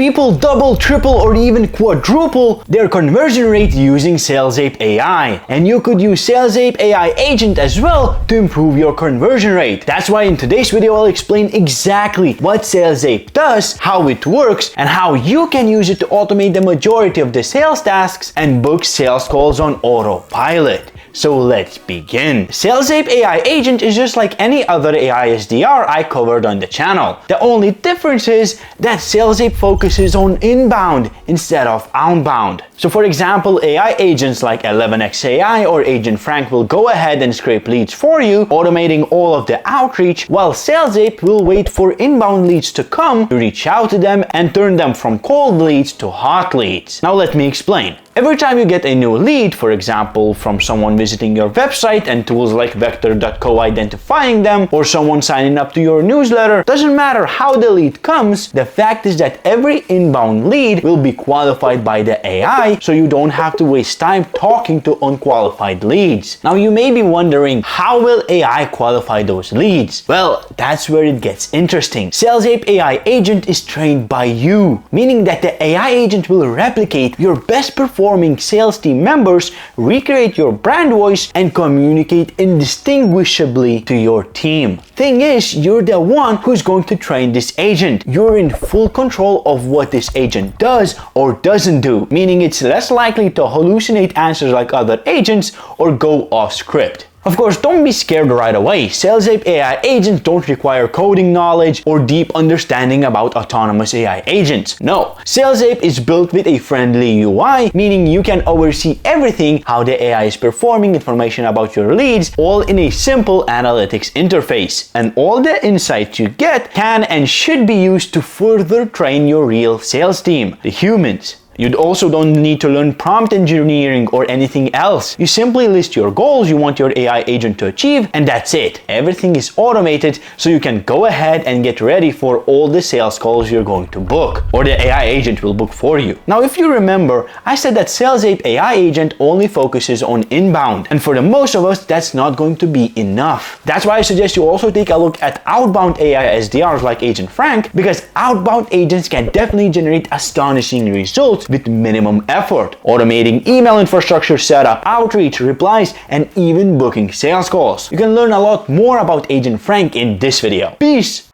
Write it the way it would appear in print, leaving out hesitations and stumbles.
People double, triple, or even quadruple their conversion rate using Salesape.ai. And you could use Salesape.ai agent as well to improve your conversion rate. That's why in today's video I'll explain exactly what Salesape does, how it works, and how you can use it to automate the majority of the sales tasks and book sales calls on autopilot. So let's begin. Salesape.ai agent is just like any other AI SDR I covered on the channel. The only difference is that Salesape focuses on inbound instead of outbound. So for example, AI agents like 11xAI or Agent Frank will go ahead and scrape leads for you, automating all of the outreach, while Salesape will wait for inbound leads to come to reach out to them and turn them from cold leads to hot leads. Now let me explain. Every time you get a new lead, for example, from someone visiting your website and tools like Vector.co identifying them, or someone signing up to your newsletter, doesn't matter how the lead comes, the fact is that every inbound lead will be qualified by the AI, so you don't have to waste time talking to unqualified leads. Now you may be wondering, how will AI qualify those leads? Well, that's where it gets interesting. Salesape.ai agent is trained by you, meaning that the AI agent will replicate your best performing sales team members, recreate your brand voice, and communicate indistinguishably to your team. Thing is, you're the one who's going to train this agent. You're in full control of what this agent does or doesn't do, meaning it's less likely to hallucinate answers like other agents or go off script. Of course, don't be scared right away. Salesape.ai agents don't require coding knowledge or deep understanding about autonomous AI agents. No, Salesape is built with a friendly UI, meaning you can oversee everything, how the AI is performing, information about your leads, all in a simple analytics interface. And all the insights you get can and should be used to further train your real sales team, the humans. You also don't need to learn prompt engineering or anything else. You simply list your goals you want your AI agent to achieve, and that's it. Everything is automated, so you can go ahead and get ready for all the sales calls you're going to book, or the AI agent will book for you. Now, if you remember, I said that Salesape.ai agent only focuses on inbound, and for the most of us, that's not going to be enough. That's why I suggest you also take a look at outbound AI SDRs like Agent Frank, because outbound agents can definitely generate astonishing results with minimum effort, automating email infrastructure setup, outreach, replies, and even booking sales calls. You can learn a lot more about Agent Frank in this video. Peace!